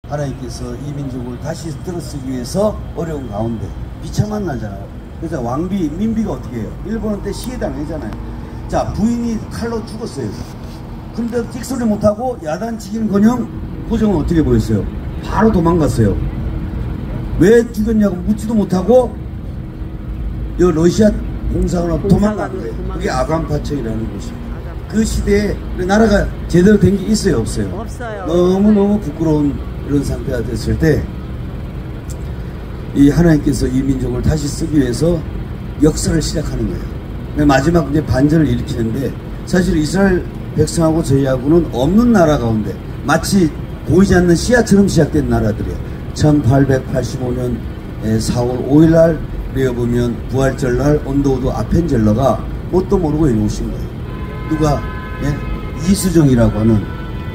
하나님께서 이 민족을 다시 들어쓰기 위해서 어려운 가운데 비참한 날잖아요. 그래서 왕비, 민비가 어떻게 해요? 일본은 때 시해 당하잖아요. 자, 부인이 칼로 죽었어요. 근데 찍소리 못하고 야단치기는커녕 고정은 어떻게 보였어요? 바로 도망갔어요. 왜 죽였냐고 묻지도 못하고 여 러시아 공사관으로 도망간 거예요. 그게 아간파청이라는 곳입니다. 그 시대에 나라가 제대로 된 게 있어요, 없어요? 없어요. 너무너무 부끄러운 이런 상태가 됐을 때 이 하나님께서 이 민족을 다시 쓰기 위해서 역사를 시작하는 거예요. 마지막 이제 반전을 일으키는데, 사실 이스라엘 백성하고 저희하고는 없는 나라 가운데 마치 보이지 않는 씨앗처럼 시작된 나라들이에요. 1885년 4월 5일날 우리가 보면 부활절날 온도우도 아펜젤러가 뭣도 모르고 오신 거예요. 누가? 예? 이수정이라고 하는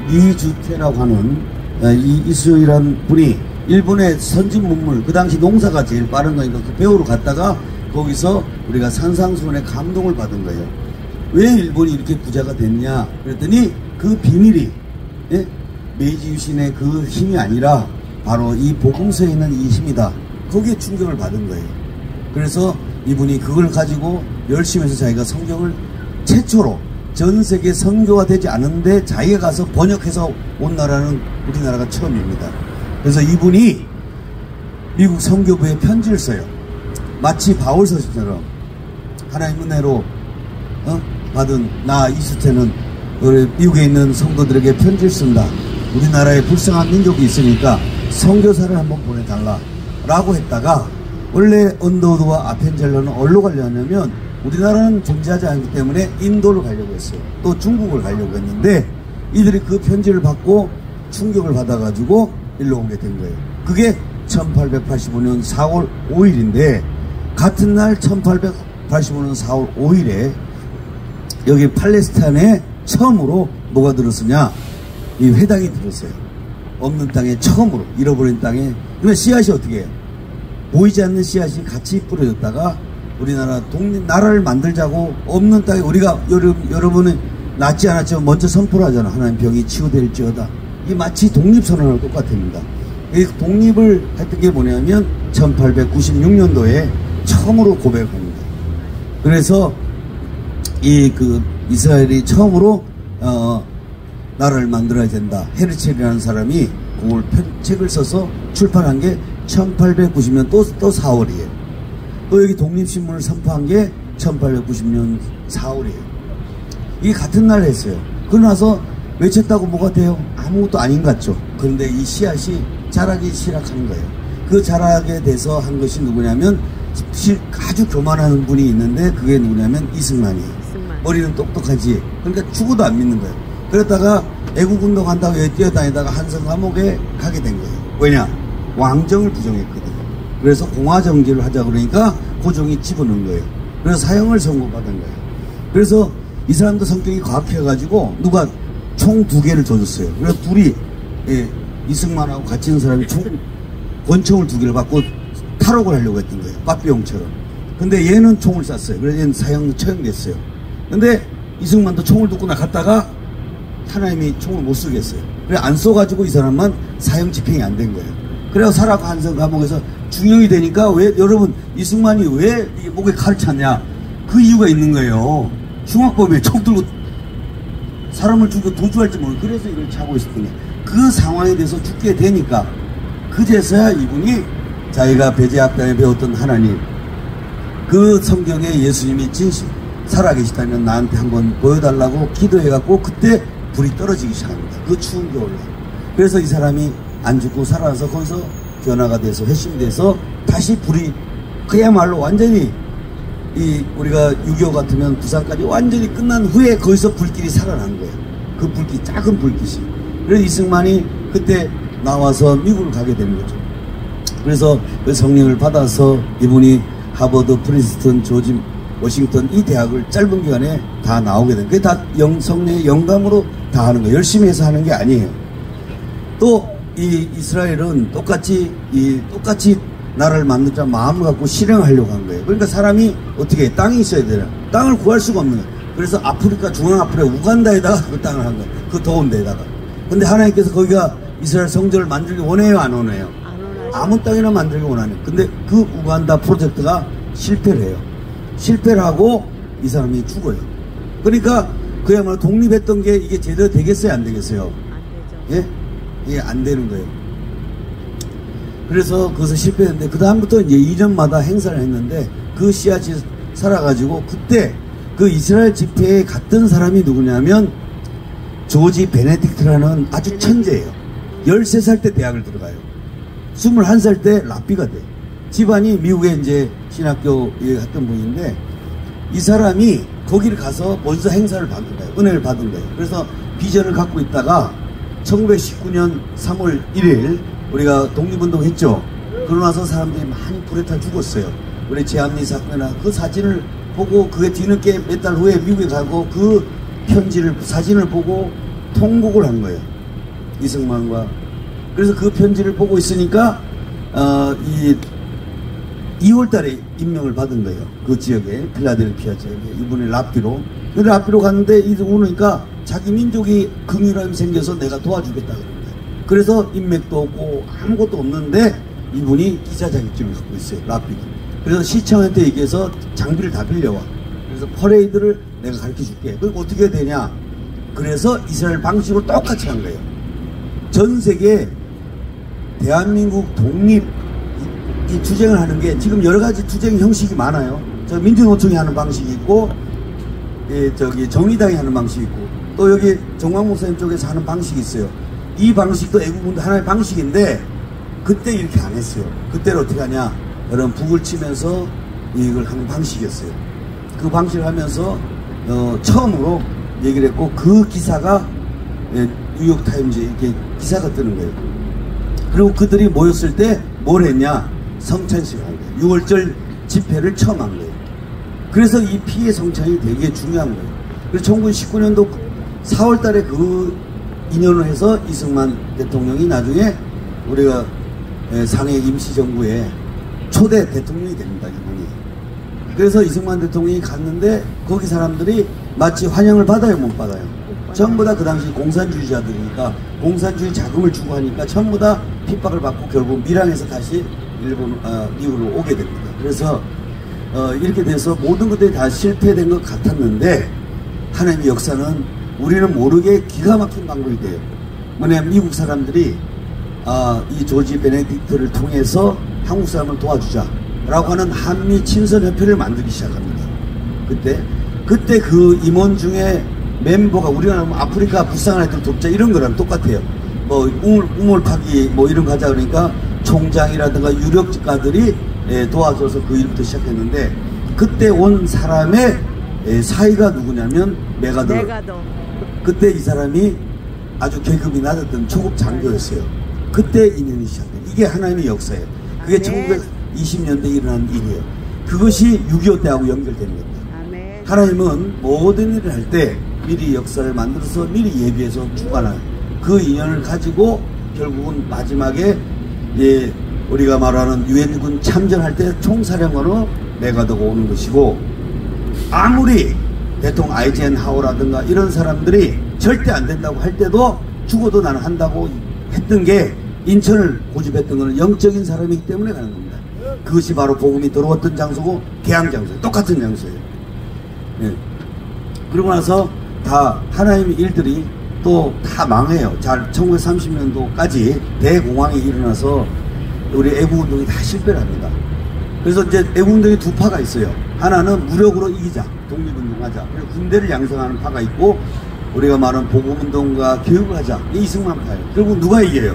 미주태라고 하는 이수정이라는 분이 일본의 선진 문물, 그 당시 농사가 제일 빠른 거니까 그 배우러 갔다가 거기서 우리가 산상수훈의 감동을 받은 거예요. 왜 일본이 이렇게 부자가 됐냐 그랬더니 그 비밀이, 예? 메이지 유신의 그 힘이 아니라 바로 이 복음서에 있는 이 힘이다. 거기에 충격을 받은 거예요. 그래서 이분이 그걸 가지고 열심히 해서 자기가 성경을 최초로 전 세계 선교가 되지 않은데 자기가 가서 번역해서 온 나라는 우리나라가 처음입니다. 그래서 이분이 미국 선교부에 편지를 써요. 마치 바울서처럼 하나님 은혜로 받은 나 이수태는 우리 미국에 있는 성도들에게 편지를 쓴다. 우리나라에 불쌍한 민족이 있으니까 선교사를 한번 보내달라 라고 했다가, 원래 언더우드와 아펜젤러는 어디로 가려냐면 우리나라는 존재하지 않기 때문에 인도를 가려고 했어요. 또 중국을 가려고 했는데 이들이 그 편지를 받고 충격을 받아가지고 일로 오게 된 거예요. 그게 1885년 4월 5일인데 같은 날 1885년 4월 5일에 여기 팔레스타인에 처음으로 뭐가 들었으냐, 이 회당이 들었어요. 없는 땅에 처음으로, 잃어버린 땅에. 그러면 씨앗이 어떻게 해요? 보이지 않는 씨앗이 같이 뿌려졌다가 우리나라 나라를 만들자고 없는 땅에, 우리가 여러분은 낫지 않았지만 먼저 선포를 하잖아. 하나님 병이 치유될지어다. 이 마치 독립선언하고 똑같습니다. 이 독립을 했던 게 뭐냐면 1896년도에 처음으로 고백을 합니다. 그래서 이스라엘이 처음으로 나라를 만들어야 된다. 헤르첼이라는 사람이 그걸 책을 써서 출판한 게 1890년 또 4월이에요. 또 여기 독립신문을 선포한 게 1890년 4월이에요. 이게 같은 날 했어요. 그러고 나서 외쳤다고 뭐가 돼요? 아무것도 아닌 것 같죠. 그런데 이 씨앗이 자라기 시작하는 거예요. 그 자라게 돼서 한 것이 누구냐면 아주 교만한 분이 있는데 그게 누구냐면 이승만이에요. 머리는 똑똑하지. 그러니까 죽어도 안 믿는 거예요. 그러다가 애국운동 한다고 여기 뛰어다니다가 한성 감옥에 가게 된 거예요. 왜냐? 왕정을 부정했거든요. 그래서 공화정제를 하자 그러니까 고종이 집어넣은 거예요. 그래서 사형을 선고받은 거예요. 그래서 이 사람도 성격이 과학해가지고 누가 총 2개를 줘줬어요. 그래서 둘이, 예, 이승만하고 같이 있는 사람이 권총을 2개를 받고 탈옥을 하려고 했던 거예요. 빠삐용처럼. 근데 얘는 총을 쐈어요. 그래서 얘는 사형 처형됐어요. 근데 이승만도 총을 듣고 나갔다가 하나님이 총을 못 쓰겠어요. 그래 안 쏘가지고 이 사람만 사형 집행이 안 된 거예요. 그래서 살아가 한성 감옥에서 중형이 되니까 왜 여러분 이승만이 왜 목에 칼을 찼냐? 그 이유가 있는 거예요. 흉악범에 총 들고 사람을 죽여 도주할지 모르고 그래서 이걸 차고 있었더니 그 상황에 대해서 죽게 되니까 그제서야 이분이 자기가 배제학단에 배웠던 하나님, 그 성경에 예수님이 진실 살아계시다면 나한테 한번 보여달라고 기도해갖고 그때 불이 떨어지기 시작합니다. 그 추운 겨울날. 그래서 이 사람이 안 죽고 살아서 거기서 변화가 돼서 회심이 돼서 다시 불이 그야말로 완전히 우리가 6.25 같으면 부산까지 완전히 끝난 후에 거기서 불길이 살아난 거예요. 그 불길, 작은 불길이. 그래서 이승만이 그때 나와서 미국을 가게 되는 거죠. 그래서 그 성령을 받아서 이분이 하버드, 프린스턴, 조지 워싱턴 이 대학을 짧은 기간에 다 나오게 된, 그게 다 성령의 영감으로 다 하는 거예요. 열심히 해서 하는 게 아니에요. 또 이 이스라엘은 똑같이 나라를 만들자 마음을 갖고 실행하려고 한 거예요. 그러니까 사람이 어떻게 해? 땅이 있어야 되나? 땅을 구할 수가 없는 거예요. 그래서 아프리카, 중앙아프리카, 우간다에다가 그 땅을 한 거예요. 그 더운 데에다가. 근데 하나님께서 거기가 이스라엘 성전을 만들기 원해요, 안 원해요? 안 원하시죠. 아무 땅이나 만들기 원하네요. 근데 그 우간다 프로젝트가 실패를 해요. 실패를 하고 이 사람이 죽어요. 그러니까 그야말로 독립했던 게 이게 제대로 되겠어요, 안 되겠어요? 안 되죠. 예? 이게 안 되는 거예요. 그래서 그것을 실패했는데 그다음부터 이제 2년마다 행사를 했는데 그 씨앗이 살아가지고 그때 그 이스라엘 집회에 갔던 사람이 누구냐면 조지 베네딕트라는 아주 천재예요. 13살 때 대학을 들어가요. 21살 때 랍비가 돼. 집안이 미국에 이제 신학교에 갔던 분인데 이 사람이 거기를 가서 먼저 행사를 받은 거예요. 은혜를 받은 거예요. 그래서 비전을 갖고 있다가 1919년 3월 1일 우리가 독립운동 했죠. 그러고 나서 사람들이 많이 불에 타 죽었어요. 우리 제암리 사건이나 그 사진을 보고 그게 뒤늦게 몇 달 후에 미국에 가고 그 편지를 사진을 보고 통곡을 한 거예요. 이승만과. 그래서 그 편지를 보고 있으니까 2월 달에 임명을 받은 거예요. 그 지역에 필라델피아 지역에 이분이 랍비로. 근데 랍비로 갔는데 오니까 자기 민족이 긍휼함이 생겨서 내가 도와주겠다 그런 거예요. 그래서 인맥도 없고 아무것도 없는데 이분이 기자 자격증을 갖고 있어요. 랍비가. 그래서 시청한테 얘기해서 장비를 다 빌려와. 그래서 퍼레이드를 내가 가르쳐 줄게. 그럼 어떻게 되냐? 그래서 이스라엘 방식으로 똑같이 한 거예요. 전 세계 대한민국 독립 이 투쟁을 하는 게 지금 여러 가지 투쟁 형식이 많아요. 저 민주노총이 하는 방식이 있고, 정의당이 하는 방식이 있고, 또 여기 정광 목사님 쪽에서 하는 방식이 있어요. 이 방식도 애국운동 하나의 방식인데, 그때 이렇게 안 했어요. 그때는 어떻게 하냐? 여러분 북을 치면서 이걸 하는 방식이었어요. 그 방식을 하면서 처음으로 얘기를 했고 그 기사가 뉴욕타임즈에 이렇게 기사가 뜨는 거예요. 그리고 그들이 모였을 때 뭘 했냐? 성찬식을 한 거예요. 6월절 집회를 처음 한 거예요. 그래서 이 피해 성찬이 되게 중요한 거예요. 그래서 1919년도 4월 달에 그 인연을 해서 이승만 대통령이 나중에 우리가 상해 임시정부에 초대 대통령이 됩니다. 이분이. 그래서 이승만 대통령이 갔는데 거기 사람들이 마치 환영을 받아요, 못 받아요? 전부 다 그 당시 공산주의자들이니까 공산주의 자금을 주고 하니까 전부 다 핍박을 받고 결국 밀항에서 다시 미국으로 오게 됩니다. 그래서 이렇게 돼서 모든 것들이 다 실패된 것 같았는데 하나님의 역사는 우리는 모르게 기가 막힌 방법이 돼요. 뭐냐면 미국 사람들이 이 조지 베네딕트를 통해서 한국 사람을 도와주자 라고 하는 한미 친선협회를 만들기 시작합니다. 그때 그 임원 중에 멤버가 우리가 아프리카 불쌍한 애들 돕자 이런 거랑 똑같아요. 뭐 우물 파기 뭐 이런 거 하자 그러니까 총장이라든가 유력가들이 도와줘서 그 일부터 시작했는데 그때 온 사람의 사이가 누구냐면 메가더. 그때 이 사람이 아주 계급이 낮았던 초급 장교였어요. 그때 인연이 시작돼요. 이게 하나님의 역사예요. 그게 1920년대에 일어난 일이에요. 그것이 6.25 때하고 연결되는 겁니다. 하나님은 모든 일을 할 때 미리 역사를 만들어서 미리 예비해서 주관하는 그 인연을 가지고 결국은 마지막에 우리가 말하는 유엔군 참전할 때 총사령관으로 메가더가 오는 것이고 아무리 대통령 아이젠하워라든가 이런 사람들이 절대 안 된다고 할 때도 죽어도 나는 한다고 했던 게 인천을 고집했던 것은 영적인 사람이기 때문에 가는 겁니다. 그것이 바로 복음이 들어왔던 장소고 개항 장소예요. 똑같은 장소예요. 네. 그러고 나서 다 하나님의 일들이 또 다 망해요. 1930년도까지 대공황이 일어나서 우리 애국운동이 다 실패를 합니다. 그래서 이제 애국운동이 두 파가 있어요. 하나는 무력으로 이기자, 독립운동하자. 그리고 군대를 양성하는 파가 있고 우리가 말하는 복음운동과 교육을 하자. 이 이승만 파예요. 결국 누가 이겨요?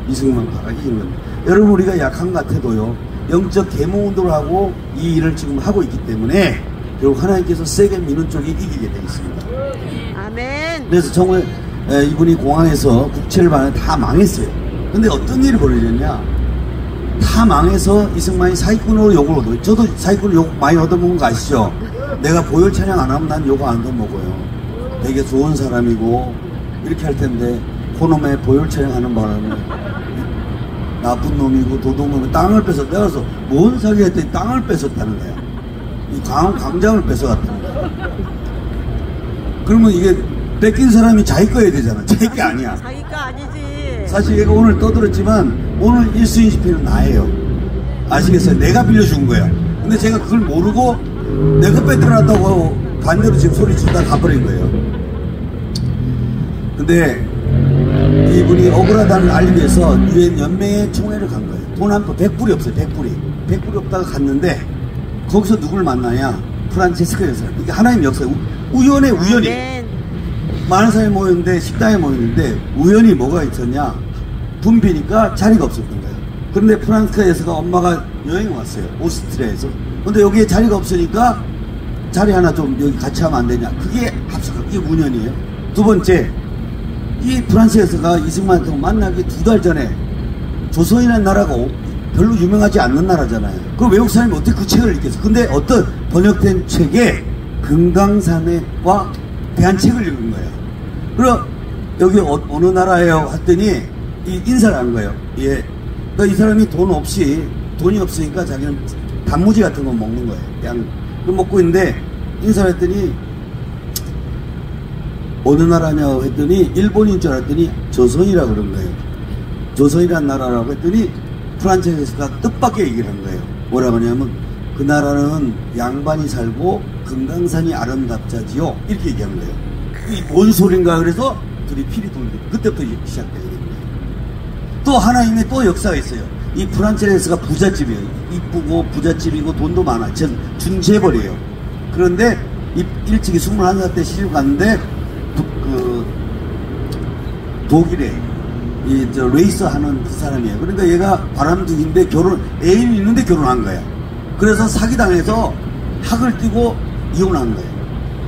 이승만 파가 이긴 겁니다. 여러분 우리가 약한 것 같아도요. 영적 계몽운동을 하고 이 일을 지금 하고 있기 때문에 결국 하나님께서 세게 미는 쪽이 이기게 되어 있습니다. 아멘. 그래서 정말 이분이 공항에서 국채를 받는데 다 망했어요. 근데 어떤 일이 벌어졌냐? 다 망해서 이승만이 사기꾼으로 욕을 얻어요. 저도 사기꾼으로 욕 많이 얻어먹은 거 아시죠? 내가 보혈 찬양 안 하면 난 욕 안 얻어먹어요. 되게 좋은 사람이고 이렇게 할 텐데 그놈의 보혈 찬양하는 바람에 나쁜 놈이고 도둑놈이 땅을 뺏어. 내가 그래서 뭔 사기가 했더니 땅을 뺏었다는 거야. 이 광장을 뺏어갔다는 거야. 그러면 이게 뺏긴 사람이 자기 거야 되잖아. 자기 게 아니야. 자기 거 아니지. 사실 얘가 오늘 떠들었지만 오늘 1수인 집회는 나예요. 아시겠어요? 내가 빌려준 거야. 근데 제가 그걸 모르고 내가 뺏겨놨다고 하고 반대로 지금 소리 치다 가버린 거예요. 근데 이분이 억울하다는 알리기 위해서 유엔 연맹에 총회를 간 거예요. 돈 한 푼 100불이 없어요. 100불이 없다가 갔는데 거기서 누굴 만나냐? 프란체스카 여사. 이게 하나님 역사예요. 우연히 많은 사람이 모였는데 식당에 모였는데 우연히 뭐가 있었냐? 붐비니까 자리가 없었던 거예요. 그런데 프란체스카 여사가 엄마가 여행 왔어요. 오스트리아에서. 근데 여기에 자리가 없으니까 자리 하나 좀 여기 같이 하면 안 되냐? 그게 합석한 그게 우연이에요. 두 번째, 이 프란체스카가 이승만한테 만나기 2달 전에 조선이라는 나라가 별로 유명하지 않는 나라잖아요. 그 외국 사람이 어떻게 그 책을 읽겠어? 근데 어떤 번역된 책에 금강산과 대한 책을 읽은 거예요. 그럼 여기 어느 나라예요? 했더니 인사를 한 거예요. 예. 그러니까 이 사람이 돈이 없으니까 자기는 단무지 같은 거 먹는 거예요. 그냥 먹고 있는데 인사를 했더니 어느 나라냐고 했더니 일본인 줄 알았더니 조선이라고 그런 거예요. 조선이란 나라라고 했더니 프란체스카가 뜻밖의 얘기를 한 거예요. 뭐라고 하냐면 그 나라는 양반이 살고 금강산이 아름답자지요. 이렇게 얘기한 거예요. 이게 뭔 소린가 그래서 둘이 필이 돌고 그때부터 시작되게 된 거예요. 또 하나님의 또 역사가 있어요. 이 프란체스카가 부잣집이에요. 이쁘고 부잣집이고 돈도 많아. 준재벌이에요. 그런데 일찍이 21살 때 시집 갔는데 독일에 레이서 하는 그 사람이에요. 그러니까 얘가 바람둥이인데 애인이 있는데 결혼한 거야. 그래서 사기당해서 학을 띄고 이혼한 거예요.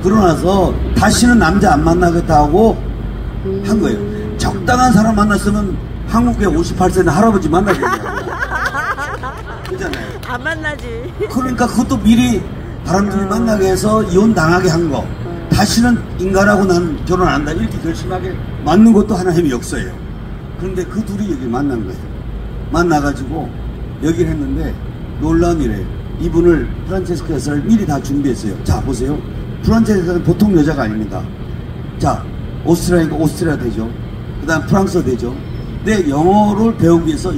그러나서 다시는 남자 안 만나겠다 하고 한 거예요. 적당한 사람 만났으면 한국에 58세는 할아버지 만나겠냐고. 그잖아요. 안 만나지. 그러니까 그것도 미리 바람둥이 만나게 해서 이혼 당하게 한 거. 다시는 인간하고 난 결혼 안 한다 이렇게 결심하게 만든 것도 하나님의 역사예요. 그런데 그 둘이 여기 만난 거예요. 만나가지고 얘기를 했는데 놀라운 일이에요. 이분을 프란체스카 여사를 미리 다 준비했어요. 자 보세요. 프란체스카는 보통 여자가 아닙니다. 자 오스트리아니까 오스트리아 되죠. 그 다음 프랑스 되죠. 근데 영어를 배우기 위해서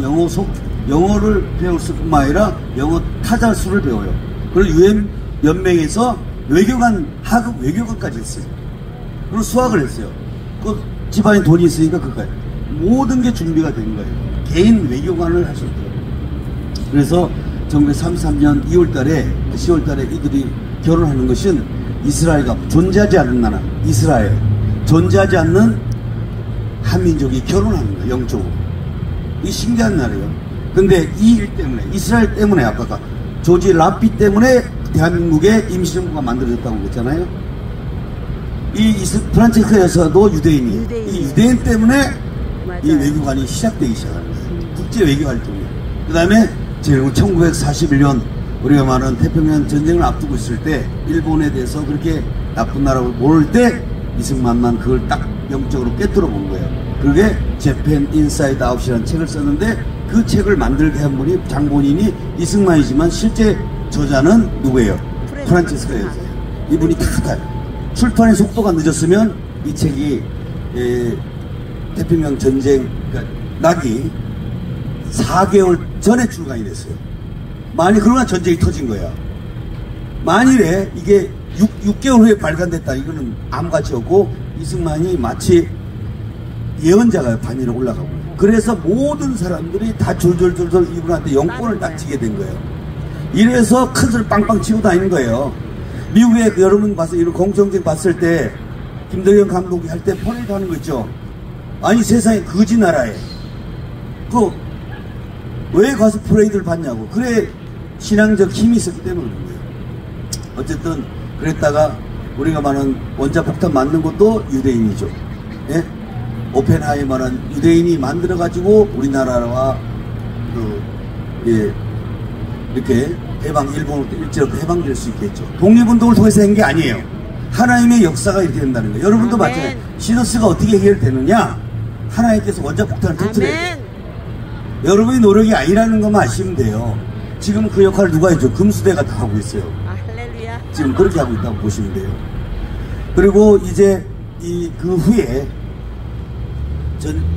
영어를 배울 뿐만 아니라 영어 타자수를 배워요. 그리고 유엔 연맹에서 외교관 하급 외교관까지 했어요. 그리고 수학을 했어요. 그 집안에 돈이 있으니까 그까지 모든 게 준비가 된 거예요. 개인 외교관을 하셨더라고요. 그래서 1933년 10월달에 이들이 결혼하는 것은 이스라엘과 존재하지 않는 나라 이스라엘 존재하지 않는 한민족이 결혼하는 거예요. 영적으로. 이 신기한 나라예요. 근데 이 일 때문에 이스라엘 때문에 아까 조지 라피 때문에 대한민국에 임시정부가 만들어졌다고 그랬잖아요. 이 프란체스카 여사도 유대인이에요. 이 유대인 때문에 맞아요. 이 외교관이 시작되기 시작하는 거예요. 국제 외교 활동이. 그 다음에 1941년 우리가 말하는 태평양 전쟁을 앞두고 있을 때 일본에 대해서 그렇게 나쁜 나라고 모를 때 이승만만 그걸 딱 영적으로 깨뜨려 본 거예요. 그게 재팬 인사이드 아웃이라는 책을 썼는데 그 책을 만들게 한 분이 장본인이 이승만이지만 실제 저자는 누구예요? 프란체스카 여사예요. 이분이 다 출판의 속도가 늦었으면 이 책이 태평양 전쟁 그러니까 나기 4개월 전에 출간이 됐어요. 그러나 전쟁이 터진 거야. 만일에 이게 6개월 후에 발간됐다 이거는 아무같이 없고 이승만이 마치 예언자가 반열에 올라가고 그래서 모든 사람들이 다 졸졸졸졸 이분한테 영권을 딱 지게 된 거예요. 이래서 큰 소리 빵빵 치고 다니는 거예요. 미국에 여러분 봤어요. 이런 공정쟁 봤을 때 김대영 감독이 할 때 퍼레이드 하는 거 있죠. 아니 세상에 거지 나라에 왜 가서 퍼레이드를 봤냐고. 그래 신앙적 힘이 있었기 때문에 그런 거예요. 어쨌든 그랬다가 우리가 말하는 원자폭탄 만든 것도 유대인이죠. 예? 오펜하이머는 유대인이 만들어가지고 우리나라와 이렇게 일본으로부터 일제로부터 해방될 수 있겠죠. 독립운동을 통해서 한 게 아니에요. 하나님의 역사가 이렇게 된다는 거예요. 여러분도 마찬가지예요. 시너스가 어떻게 해결되느냐? 하나님께서 원자폭탄을 터뜨려야 돼요. 여러분의 노력이 아니라는 것만 아시면 돼요. 지금 그 역할을 누가 해줘? 금수대가 다 하고 있어요. 할렐루야. 지금 그렇게 하고 있다고 보시면 돼요. 그리고 이제 그 후에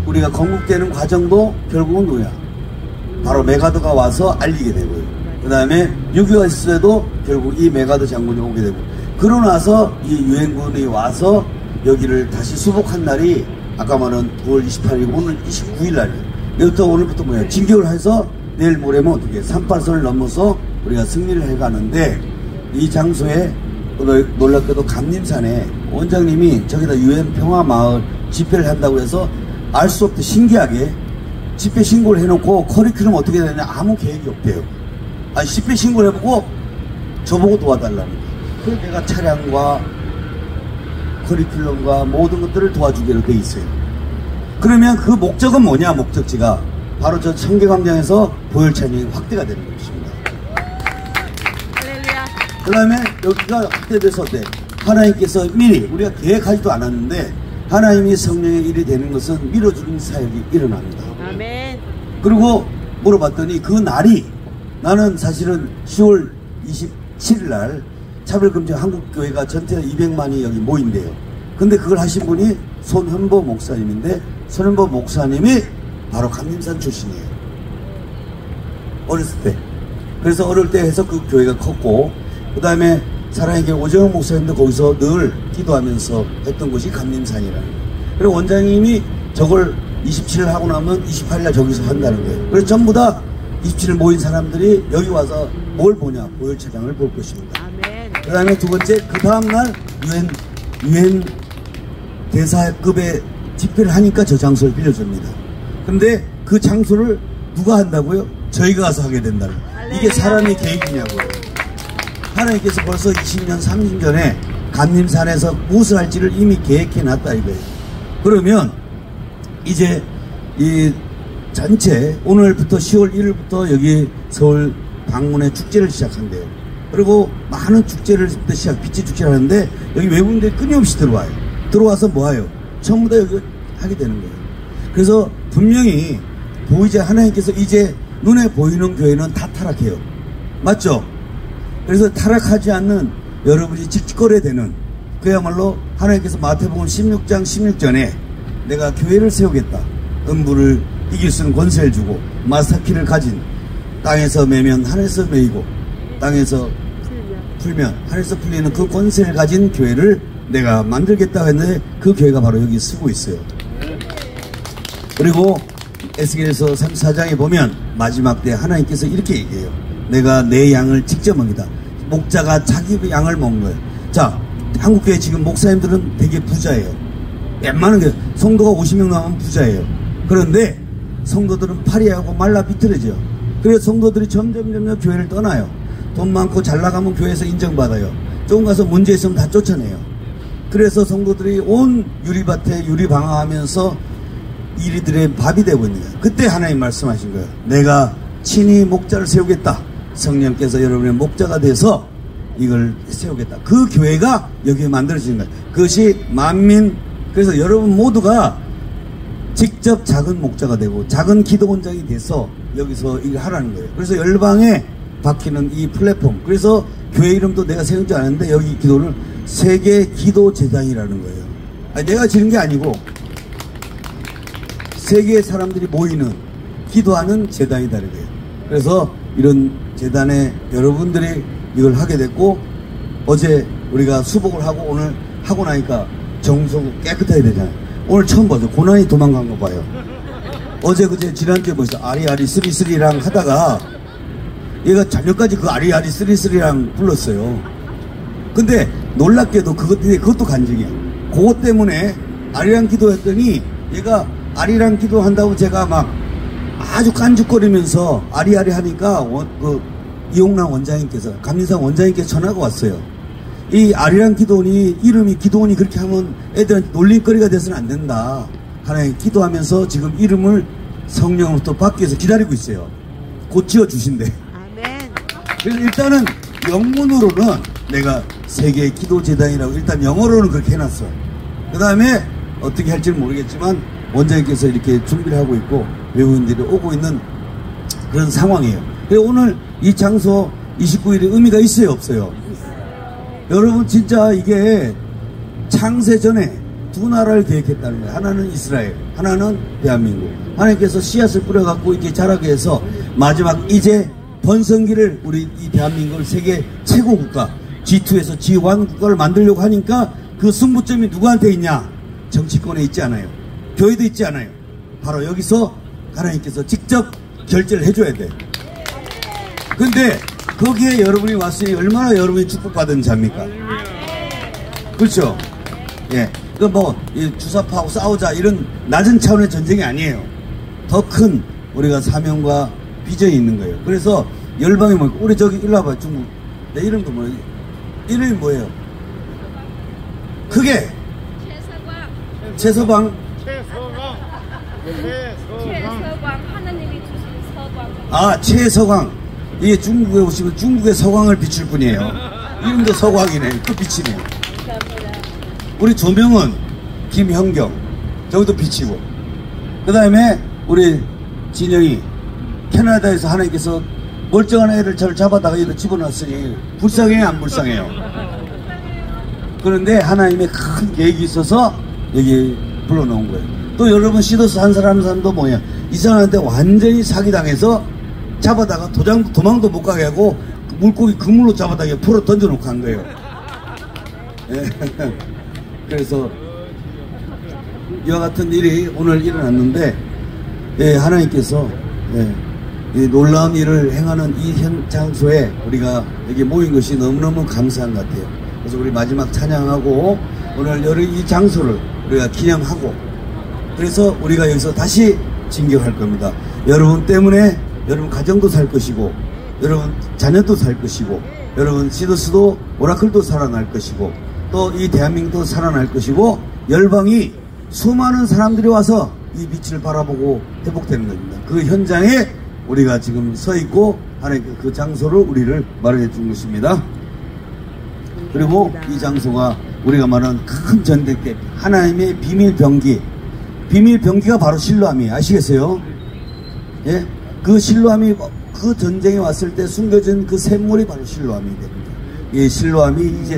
우리가 건국되는 과정도 결국은 뭐야? 바로 메가드가 와서 알리게 되고요. 그 다음에 6.25가 있을 때도 결국 이 메가드 장군이 오게 되고, 그러고 나서 이 유엔군이 와서 여기를 다시 수복한 날이 아까 말한 9월 28일이고 오늘 29일 날이에요. 여기부터 오늘부터 뭐야? 진격을 해서 내일 모레면 어떻게 38선을 넘어서 우리가 승리를 해가는데, 이 장소에 놀랍게도 감림산에 원장님이 저기다 유엔 평화마을 집회를 한다고 해서 알 수 없게 신기하게 집회 신고를 해놓고 커리큘럼 어떻게 되냐 아무 계획이 없대요. 아니 집회 신고를 해보고 저보고 도와달라는 거예요. 그래서 내가 차량과 커리큘럼과 모든 것들을 도와주기로 돼 있어요. 그러면 그 목적은 뭐냐? 목적지가 바로 저 청계광장에서 보혈찬양이 확대가 되는 것입니다. 그 다음에 여기가 확대돼서 어때? 하나님께서 미리 우리가 계획하지도 않았는데 하나님이 성령의 일이 되는 것은 밀어주는 사역이 일어납니다. 아멘. 그리고 물어봤더니 그 날이, 나는 사실은 10월 27일 날 차별금지 한국교회가 전체 200만이 여기 모인대요. 근데 그걸 하신 분이 손현보 목사님인데, 손현보 목사님이 바로 감림산 출신이에요. 어렸을 때. 그래서 어릴 때 해서 그 교회가 컸고, 그 다음에 사랑의 교회 오정영 목사님도 거기서 늘 기도하면서 했던 곳이 감림산이라는 거예요. 그리고 원장님이 저걸 27일 하고 나면 28일 날 저기서 한다는 거예요. 그래서 전부 다 27일 모인 사람들이 여기 와서 뭘 보냐? 보혈차량을 볼 것입니다. 아멘. 그 다음에 두 번째, 그 다음날 유엔 대사급의 집회를 하니까 저 장소를 빌려줍니다. 근데 그 장소를 누가 한다고요? 저희가 가서 하게 된다는 거예요. 이게 사람의 계획이냐고요. 하나님께서 벌써 20년, 30년 전에 감림산에서 무엇을 할지를 이미 계획해놨다 이거예요. 그러면 이제 이 전체 오늘부터 10월 1일부터 여기 서울 방문의 축제를 시작한대요. 그리고 많은 축제를 빛의 축제를 하는데 여기 외국인들이 끊임없이 들어와요. 들어와서 뭐해요? 전부 다 여기 하게 되는 거예요. 그래서 분명히 보이지, 하나님께서 이제 눈에 보이는 교회는 다 타락해요. 맞죠? 그래서 타락하지 않는 여러분이 직거래 되는, 그야말로 하나님께서 마태복음 16장 16절에 내가 교회를 세우겠다. 음부를 이길 수 있는 권세를 주고 마스터키를 가진, 땅에서 매면 하늘에서 매이고 땅에서 풀면 하늘에서 풀리는 그 권세를 가진 교회를 내가 만들겠다고 했는데 그 교회가 바로 여기 쓰고 있어요. 그리고 에스겔서 34장에 보면 마지막 때 하나님께서 이렇게 얘기해요. 내가 내 양을 직접 먹이다. 목자가 자기 양을 먹는 거예요. 자, 한국교회 지금 목사님들은 되게 부자예요. 웬만한 게 성도가 50명 나오면 부자예요. 그런데 성도들은 파리하고 말라 비틀어져요. 그래서 성도들이 점점 교회를 떠나요. 돈 많고 잘 나가면 교회에서 인정받아요. 조금 가서 문제 있으면 다 쫓아내요. 그래서 성도들이 온 유리밭에 유리방황하면서 이리들의 밥이 되고 있는 거예요. 그때 하나님 말씀하신 거예요. 내가 친히 목자를 세우겠다. 성령께서 여러분의 목자가 돼서 이걸 세우겠다. 그 교회가 여기에 만들어지는 거예요. 그것이 만민, 그래서 여러분 모두가 직접 작은 목자가 되고 작은 기도원장이 돼서 여기서 이걸 하라는 거예요. 그래서 열방에 박히는 이 플랫폼, 그래서 교회 이름도 내가 세운 줄 아는데 여기 기도를 세계 기도 재단이라는 거예요. 아니, 내가 지은 게 아니고 세계의 사람들이 모이는 기도하는 재단이다는 거예요. 그래서 이런 재단에 여러분들이 이걸 하게 됐고, 어제 우리가 수복을 하고 오늘 하고 나니까 정성 깨끗해야 되잖아요. 오늘 처음 봐서 고난이 도망간 거 봐요. 어제 그제 지난주에 벌써 아리아리 쓰리쓰리랑 하다가 얘가 저녁까지 그 아리아리 쓰리쓰리랑 불렀어요. 근데 놀랍게도 그것도 간증이야. 그것 때문에 아리랑 기도했더니 얘가 아리랑 기도한다고 제가 막 아주 깐죽거리면서 아리아리 하니까 이용남 원장님께서, 감리산 원장님께서 전화가 왔어요. 이 아리랑 기도원이 이름이 기도원이 그렇게 하면 애들한테 놀림거리가 돼서는 안 된다. 하나님 기도하면서 지금 이름을 성령으로부터 받기 위해서 기다리고 있어요. 곧 지어주신대. 아멘. 그래서 일단은 영문으로는 내가 세계 기도재단이라고 일단 영어로는 그렇게 해놨어. 그 다음에 어떻게 할지는 모르겠지만 원장님께서 이렇게 준비를 하고 있고 외국인들이 오고 있는 그런 상황이에요. 그래서 오늘 이 장소 29일이 의미가 있어요, 없어요? 여러분 진짜 이게 창세 전에 두 나라를 계획했다는 거예요. 하나는 이스라엘, 하나는 대한민국. 하나님께서 씨앗을 뿌려갖고 이렇게 자라게 해서 마지막 이제 번성기를 우리 이 대한민국을 세계 최고 국가 G2에서 G1 국가를 만들려고 하니까 그 승부점이 누구한테 있냐? 정치권에 있지 않아요. 교회도 있지 않아요. 바로 여기서 하나님께서 직접 결제를 해줘야 돼. 근데 거기에 여러분이 왔으니 얼마나 여러분이 축복받은 자입니까? 그렇죠? 예. 그 뭐 주사파하고 싸우자 이런 낮은 차원의 전쟁이 아니에요. 더 큰 우리가 사명과 비전이 있는 거예요. 그래서 열방이 뭐 우리 저기 일로 와봐. 중국 내 이름도 뭐예요? 이름이 뭐예요? 그게 최서방 하나님이 주신 서광. 아, 최서광. 이게 중국에 오시면 중국의 서광을 비출 뿐이에요. 이름도 서광이네. 또 비치네요. 우리 조명은 김형경. 저기도 비치고. 그 다음에 우리 진영이 캐나다에서 하나님께서 멀쩡한 애를 저를 잡아다가 여기다 집어넣었으니 불쌍해요, 안 불쌍해요? 그런데 하나님의 큰 계획이 있어서 여기 불러놓은 거예요. 또 여러분 시더스 한 사람도 뭐냐, 이상한데 완전히 사기당해서 잡아다가 도망도 못 가게 하고 물고기 그물로 잡아다가 풀어 던져놓고 한 거예요. 예. 그래서 이와 같은 일이 오늘 일어났는데, 예, 하나님께서 이 놀라운 일을 행하는 이 현 장소에 우리가 여기 모인 것이 너무너무 감사한 것 같아요. 그래서 우리 마지막 찬양하고 오늘 여러 이 장소를 우리가 기념하고, 그래서 우리가 여기서 다시 진격할 겁니다. 여러분 때문에 여러분 가정도 살 것이고, 여러분 자녀도 살 것이고, 여러분 시더스도 오라클도 살아날 것이고, 또 이 대한민국도 살아날 것이고, 열방이 수많은 사람들이 와서 이 빛을 바라보고 회복되는 겁니다. 그 현장에 우리가 지금 서 있고 하나님 그 장소를 우리를 마련해 준 것입니다. 그리고 이 장소가 우리가 말하는 큰 전대께 하나님의 비밀 병기가 바로 실로암이에요. 아시겠어요? 예? 그 실로암이 그 전쟁에 왔을 때 숨겨진 그 샘물이 바로 실로암이 됩니다. 이 실로암이 이제